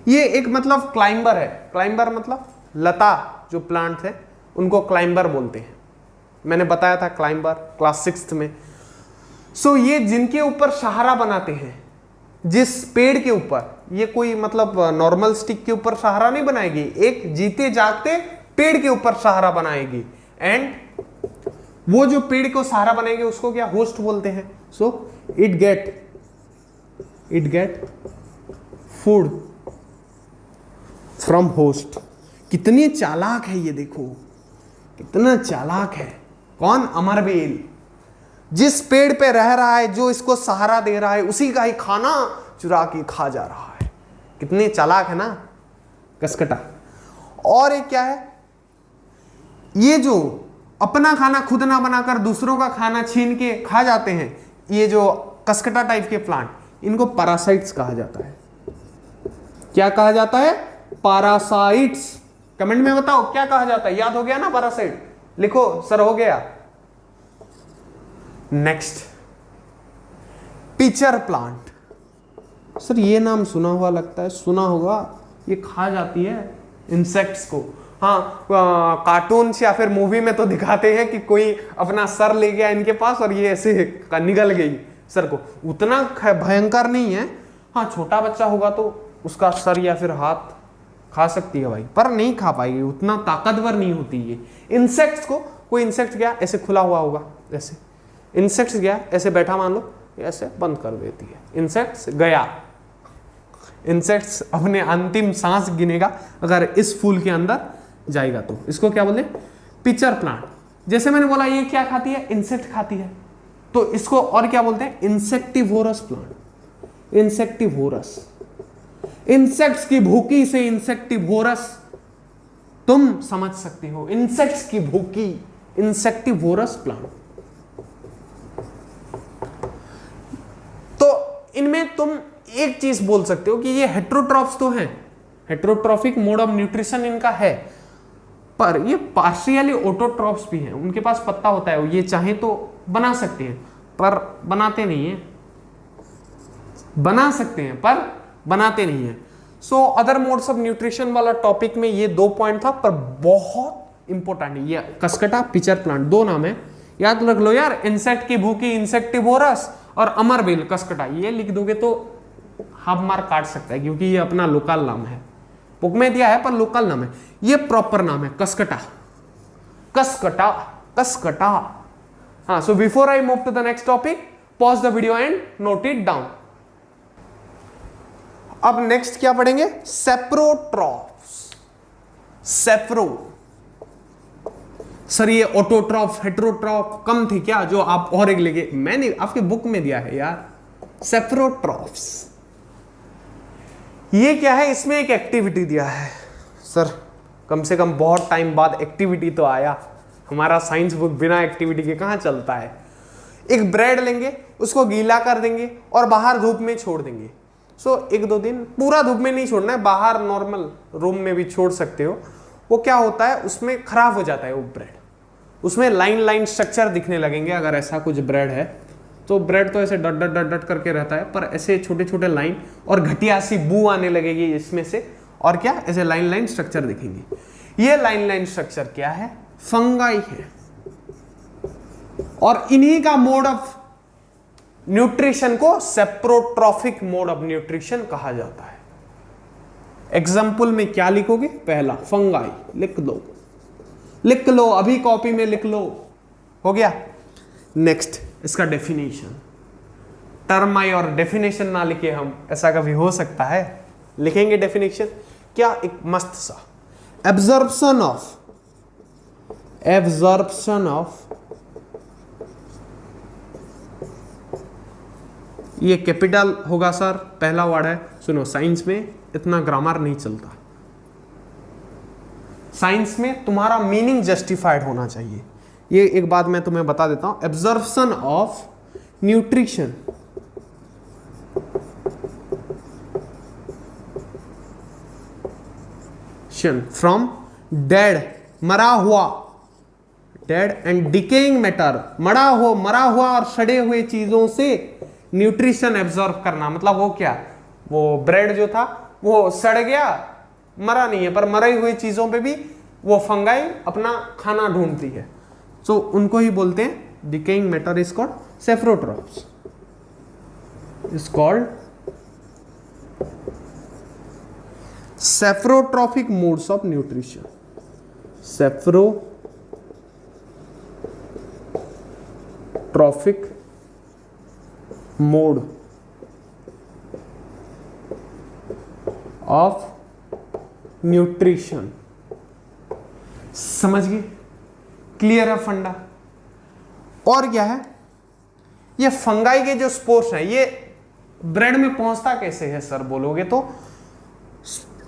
ये एक मतलब क्लाइंबर है। क्लाइंबर मतलब लता जो प्लांट है उनको क्लाइंबर बोलते हैं। मैंने बताया था क्लाइंबर क्लास 6 में। सो ये जिनके ऊपर सहारा बनाते हैं, जिस पेड़ के ऊपर, ये कोई मतलब नॉर्मल स्टिक के ऊपर सहारा नहीं बनाएगी, एक जीते जागते पेड़ के ऊपर सहारा बनाएगी। एंड वो जो पेड़ को सहारा बनाएगी उसको क्या होस्ट बोलते हैं। So it get food from host. कितनी चालाक है ये, देखो कितना चालाक है। कौन? अमरबेल। जिस पेड़ पे रह रहा है, जो इसको सहारा दे रहा है, उसी का ही खाना चुरा के खा जा रहा है। कितने चालाक है ना कसकटा। और एक क्या है, ये जो अपना खाना खुद ना बनाकर दूसरों का खाना छीन के खा जाते हैं, ये जो कसकटा टाइप के प्लांट, इनको पैरासाइट्स कहा जाता है। क्या कहा जाता है? पैरासाइट्स। कमेंट में बताओ क्या कहा जाता है। याद हो गया ना पैरासाइट? लिखो सर हो गया। Next, pitcher plant. सर ये नाम सुना हुआ लगता है, सुना होगा। ये खा जाती है इंसेक्ट्स को। हाँ, कार्टून्स या फिर मूवी में तो दिखाते हैं कि कोई अपना सर ले गया इनके पास और ये ऐसे निगल गई सर को। उतना भयंकर नहीं है। हाँ, छोटा बच्चा होगा तो उसका सर या फिर हाथ खा सकती है भाई, पर नहीं खा पाएगी, उतना ताकतवर नहीं होती ये। इंसेक्ट्स को, कोई इंसेक्ट गया ऐसे खुला हुआ होगा, ऐसे इंसेक्ट्स गया ऐसे बैठा, मान लो ऐसे बंद कर देती है। इंसेक्ट्स गया, इंसेक्ट्स अपने अंतिम सांस गिनेगा अगर इस फूल के अंदर जाएगा तो। इसको क्या बोलते हैं? Pitcher plant. जैसे मैंने बोला ये क्या खाती है? इंसेक्ट खाती है, तो इसको और क्या बोलते हैं? Insectivorous plant. इंसेक्टिवोरस, इंसेक्ट्स की भूखी से इंसेक्टिवोरस, तुम समझ सकते हो। इंसेक्ट्स की भूखी, इंसेक्टिवोरस प्लांट। तो इनमें तुम एक चीज बोल सकते हो कि ये हेट्रोट्रॉफ्स तो हैं, हेट्रोट्रॉफिक मोड ऑफ न्यूट्रिशन इनका है, पर ये पार्शियली ऑटोट्रॉफ्स भी हैं। उनके पास पत्ता होता है, ये चाहे तो बना सकते हैं पर बनाते नहीं है। बना सकते हैं पर बनाते नहीं है। So other modes of nutrition वाला टॉपिक में ये 2 पॉइंट था, पर बहुत इंपॉर्टेंट है। ये कसकटा, पिचर प्लांट, 2 नाम है, याद रख लो यार। इंसेक्ट की भूखी इंसेक्टिवोरस और अमरबेल कसकटा, ये लिख दोगे तो हाफ मार्क काट सकता है, क्योंकि ये अपना लोकल नाम है। बुक में दिया है पर लोकल नाम है, ये प्रॉपर नाम है कसकटा। Cuscuta, Cuscuta. हाँ, so before I move to the next topic, pause the video and note it down. अब नेक्स्ट क्या पढ़ेंगे? सेप्रोट्रॉफ्स। सेप्रो, सर ये ऑटोट्रॉफ हेट्रोट्रॉफ कम थी क्या जो आप और एक लेके? मैंने आपके बुक में दिया है यार, सेप्रोट्रॉफ्स। ये क्या है? इसमें एक एक्टिविटी दिया है। सर कम से कम बहुत टाइम बाद एक्टिविटी तो आया। हमारा साइंस बुक बिना एक्टिविटी के कहां चलता है। एक ब्रेड लेंगे, उसको गीला कर देंगे और बाहर धूप में छोड़ देंगे। सो 1-2 दिन, पूरा धूप में नहीं छोड़ना है, बाहर नॉर्मल रूम में भी छोड़ सकते हो। वो क्या होता है, उसमें खराब हो जाता है वो ब्रेड, उसमें लाइन लाइन स्ट्रक्चर दिखने लगेंगे। अगर ऐसा कुछ ब्रेड है तो ब्रेड तो ऐसे डट डट डट डट करके रहता है, पर ऐसे छोटे छोटे लाइन और घटिया सी बू आने लगेगी इसमें से, और क्या ऐसे लाइन लाइन स्ट्रक्चर दिखेंगे। ये लाइन लाइन स्ट्रक्चर क्या है? फंगाई है। और इन्हीं का मोड ऑफ न्यूट्रिशन को सेप्रोट्रॉफिक मोड ऑफ न्यूट्रिशन कहा जाता है। एग्जाम्पल में क्या लिखोगे? पहला फंगाई लिख दो, लिख लो, अभी कॉपी में लिख लो। हो गया। नेक्स्ट इसका डेफिनेशन। टर्म आई और डेफिनेशन ना लिखे हम, ऐसा कभी हो सकता है? लिखेंगे डेफिनेशन। क्या एक मस्त सा एब्जॉर्प्शन ऑफ ये कैपिटल होगा सर, पहला वर्ड है। सुनो, साइंस में इतना ग्रामर नहीं चलता। साइंस में तुम्हारा मीनिंग जस्टिफाइड होना चाहिए। ये एक बात मैं तुम्हें बता देता हूं, absorption of nutrition from dead, मरा हुआ, डेड एंड डिकेइंग मैटर, मरा हुआ और सड़े हुए चीजों से न्यूट्रिशन एब्जॉर्ब करना, मतलब वो क्या, वो ब्रेड जो था वो सड़ गया, मरा नहीं है, पर मरी हुई चीजों पे भी वो फंगाई अपना खाना ढूंढती है। सो उनको ही बोलते हैं decaying matter is called saprotrophs, is called saprotrophic modes of nutrition. Saprotrophic mode of nutrition. समझ गए? क्लियर है फंडा? और क्या है, ये फंगाई के जो स्पोर्स हैं ये ब्रेड में पहुंचता कैसे है सर बोलोगे तो,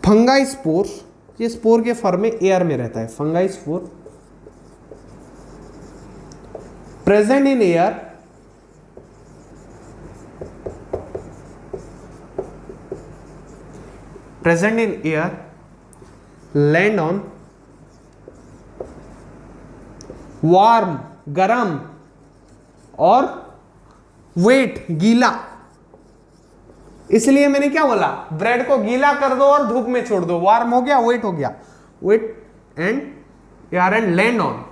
फंगाई स्पोर, ये स्पोर के फॉर्म में एयर में रहता है। Fungi spore present in air, present in air, land on warm गरम और वेट गीला। इसलिए मैंने क्या बोला, ब्रेड को गीला कर दो और धूप में छोड़ दो, वार्म हो गया, वेट हो गया, wet and air and land on,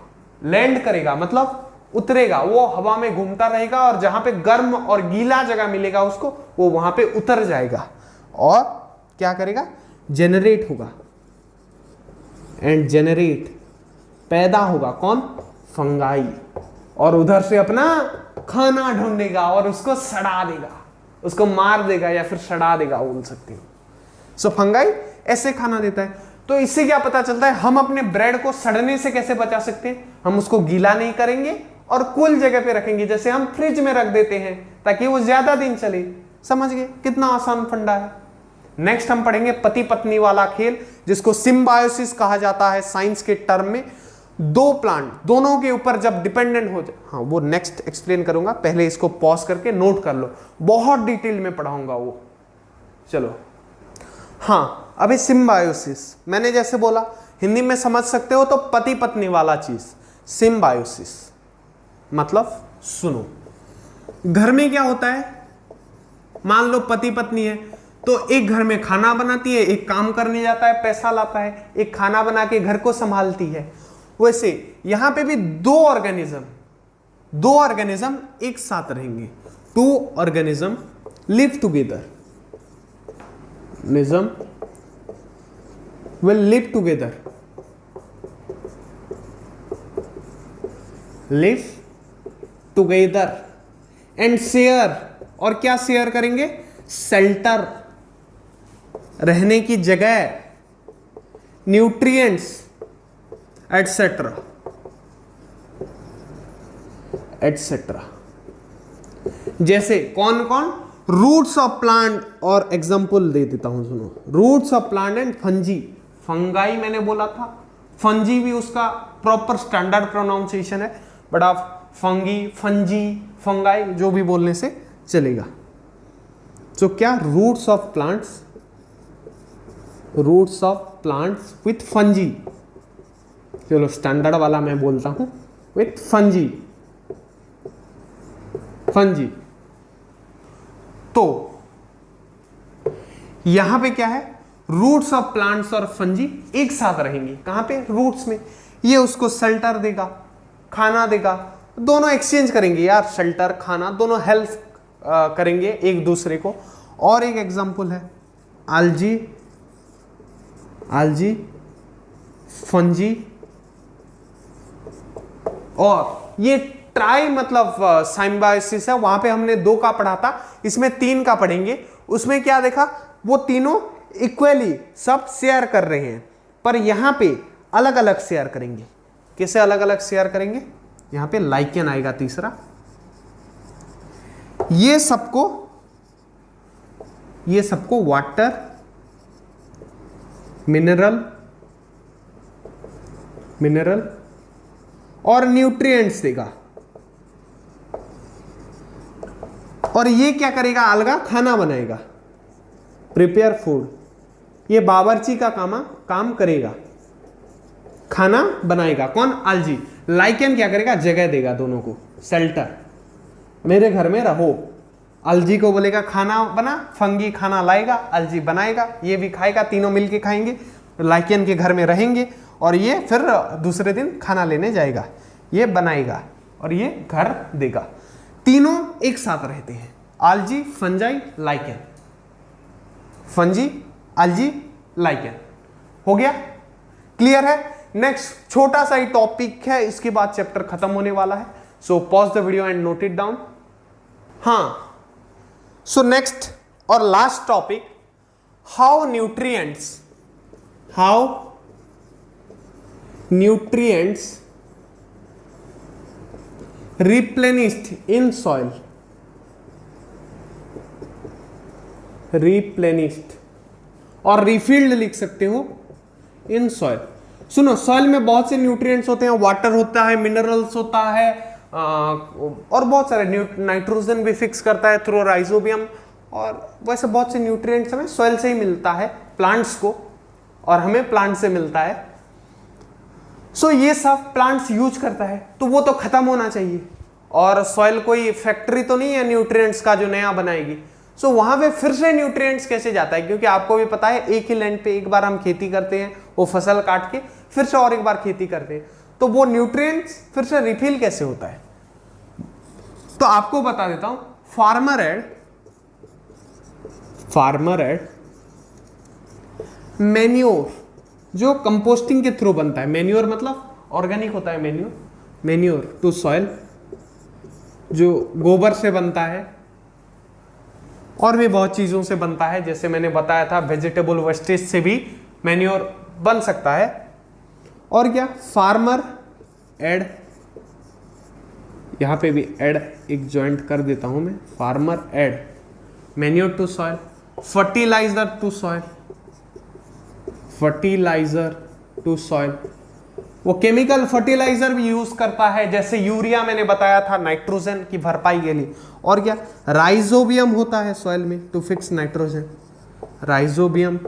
land करेगा मतलब उतरेगा, वो हवा में घूमता रहेगा और जहां पे गर्म और गीला जगह मिलेगा उसको वो वहां पे उतर जाएगा और क्या करेगा, जेनरेट होगा, एंड जेनरेट पैदा होगा कौन, फंगाई, और उधर से अपना खाना ढूंढेगा और उसको सड़ा देगा, उसको मार देगा या फिर सड़ा देगा बोल सकते हो। सो फंगाई ऐसे खाना देता है। तो इससे क्या पता चलता है, हम अपने ब्रेड को सड़ने से कैसे बचा सकते हैं, हम उसको गीला नहीं करेंगे और कूल जगह पे रखेंगे, जैसे हम फ्रिज में रख देते हैं ताकि वो ज्यादा दिन चले। समझ गए कितना आसान फंडा है। नेक्स्ट हम पढ़ेंगे पति पत्नी वाला खेल, जिसको सिम्बायोसिस कहा जाता है साइंस के टर्म में। दो प्लांट दोनों के ऊपर जब डिपेंडेंट हो जाए, हाँ वो नेक्स्ट एक्सप्लेन करूंगा, पहले इसको पॉज करके नोट कर लो, बहुत डिटेल में पढ़ाऊंगा वो। चलो हाँ, अभी सिम्बायोसिस मैंने जैसे बोला हिंदी में समझ सकते हो तो पति पत्नी वाला चीज। सिम्बायोसिस मतलब सुनो, घर में क्या होता है, मान लो पति पत्नी है तो एक घर में खाना बनाती है, एक काम करने जाता है पैसा लाता है, एक खाना बना के घर को संभालती है। वैसे यहां पे भी दो ऑर्गेनिज्म एक साथ रहेंगे। टू ऑर्गेनिज्म लिव टुगेदर, निज्म will live together, live together and share, और क्या शेयर करेंगे, शेल्टर रहने की जगह, न्यूट्रिएंट्स एटसेट्रा एटसेट्रा। जैसे कौन कौन, रूट्स ऑफ प्लांट, और एग्जांपल दे देता हूं सुनो, roots of plant and fungi. Fungi मैंने बोला था, फंजी भी उसका प्रॉपर स्टैंडर्ड प्रोनाउंसिएशन है, बट आप फंगी, फंजी, फंगाई जो भी बोलने से चलेगा। तो क्या, roots of plants with fungi. चलो स्टैंडर्ड वाला मैं बोलता हूं, विथ फंजी। तो यहां पे क्या है, रूट्स ऑफ प्लांट्स और फंजी एक साथ रहेंगे। कहां पे, रूट्स में। ये उसको शेल्टर देगा, खाना देगा, दोनों एक्सचेंज करेंगे यार, शेल्टर खाना दोनों हेल्प करेंगे एक दूसरे को। और एक एग्जांपल है algae, फंजी, और ये ट्राई मतलब सिम्बायोसिस है, वहां पे हमने 2 का पढ़ा था, इसमें 3 का पढ़ेंगे। उसमें क्या देखा, वो तीनों इक्वली सब शेयर कर रहे हैं, पर यहां पे अलग अलग शेयर करेंगे। कैसे अलग अलग शेयर करेंगे, यहां पे लाइकेन आएगा तीसरा। ये सबको वाटर, मिनरल और न्यूट्रिएंट्स देगा, और ये क्या करेगा, अलगा खाना बनाएगा, प्रिपेयर फूड। ये बावर्ची का काम करेगा, खाना बनाएगा कौन, algae। लाइकेन क्या करेगा, जगह देगा दोनों को, शेल्टर, मेरे घर में रहो, अलजी को बोलेगा खाना बना, फंगी खाना लाएगा, अलजी बनाएगा, ये भी खाएगा, तीनों मिलके खाएंगे, लाइकेन के घर में रहेंगे और ये फिर दूसरे दिन खाना लेने जाएगा, ये बनाएगा और ये घर देगा। तीनों एक साथ रहते हैं, अलजी, फंजाई, लाइकेन, फंजी, अलजी, लाइकेन। हो गया? क्लियर है? नेक्स्ट छोटा सा ही टॉपिक है, इसके बाद चैप्टर खत्म होने वाला है। So pause the video and note it down. हाँ, सो नेक्स्ट और last topic, how nutrients replenished in soil, replenished और रिफिल्ड लिख सकते हो इन सॉइल। सुनो, सॉइल में बहुत से न्यूट्रिएंट्स होते हैं, वाटर होता है, मिनरल्स होता है, और बहुत सारे नाइट्रोजन भी फिक्स करता है थ्रू राइजोबियम, और वैसे बहुत से न्यूट्रिएंट्स हमें सॉइल से ही मिलता है, प्लांट्स को, और हमें प्लांट से मिलता है। सो ये सब प्लांट्स यूज करता है, तो वो तो खत्म होना चाहिए, और सॉइल कोई फैक्ट्री तो नहीं है न्यूट्रिएंट्स का जो नया बनाएगी। सो वहां पे फिर से न्यूट्रिएंट्स कैसे जाता है, क्योंकि आपको भी पता है एक ही लैंड पे एक बार हम खेती करते हैं, वो फसल काट के फिर से और एक बार खेती करते हैं, तो वो न्यूट्रिएंट्स फिर से रिफिल कैसे होता है। तो आपको बता देता हूं, फार्मर एड मैन्योर जो कंपोस्टिंग के थ्रू बनता है, मैन्योर मतलब ऑर्गेनिक होता है, मैन्योर टू सॉइल जो गोबर से बनता है और भी बहुत चीजों से बनता है, जैसे मैंने बताया था वेजिटेबल वेस्टेज से भी मैन्योर बन सकता है। और क्या, फार्मर एड, यहां पे भी एड एक जॉइंट कर देता हूं मैं, farmer add manure to soil, fertiliser to soil, वो केमिकल फर्टिलाइजर भी यूज करता है, जैसे यूरिया मैंने बताया था नाइट्रोजन की भरपाई के लिए। और क्या, राइजोबियम होता है सॉइल में to fix nitrogen, rhizobium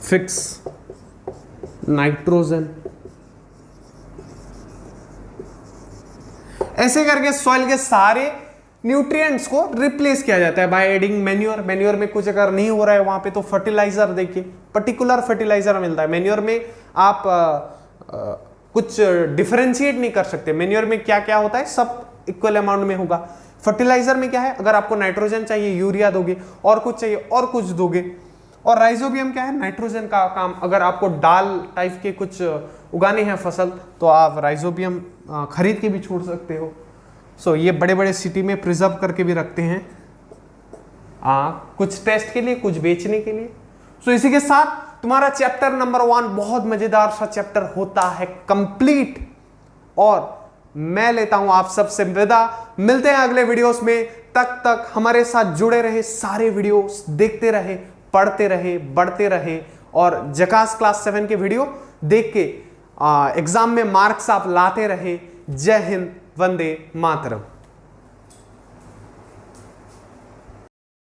fix nitrogen. ऐसे करके सॉइल के सारे न्यूट्रिएंट्स को रिप्लेस किया जाता है बाय एडिंग मैन्योर। मैन्योर में कुछ अगर नहीं हो रहा है वहां पे, तो फर्टिलाइजर देखिए, पर्टिकुलर फर्टिलाइजर मिलता है। मैन्योर में आप कुछ डिफरेंशिएट नहीं कर सकते, मैन्योर में क्या क्या होता है सब इक्वल अमाउंट में होगा। फर्टिलाइजर में क्या है, अगर आपको नाइट्रोजन चाहिए यूरिया दोगे, और कुछ चाहिए और कुछ दोगे। और राइजोबियम क्या है, नाइट्रोजन का काम, अगर आपको डाल टाइप के कुछ उगाने हैं फसल, तो आप राइजोबियम खरीद के भी छोड़ सकते हो। सो ये बड़े बड़े सिटी में प्रिजर्व करके भी रखते हैं, कुछ टेस्ट के लिए, कुछ बेचने के लिए। सो इसी के साथ तुम्हारा चैप्टर नंबर 1 बहुत मजेदार सा चैप्टर होता है कंप्लीट। और मैं लेता हूं आप सबसे विदा, मिलते हैं अगले वीडियोस में। तक हमारे साथ जुड़े रहे, सारे वीडियोस देखते रहे, पढ़ते रहे, बढ़ते रहे, और जकास क्लास 7 के वीडियो देख के एग्जाम में मार्क्स आप लाते रहे। जय हिंद, वंदे मातरम।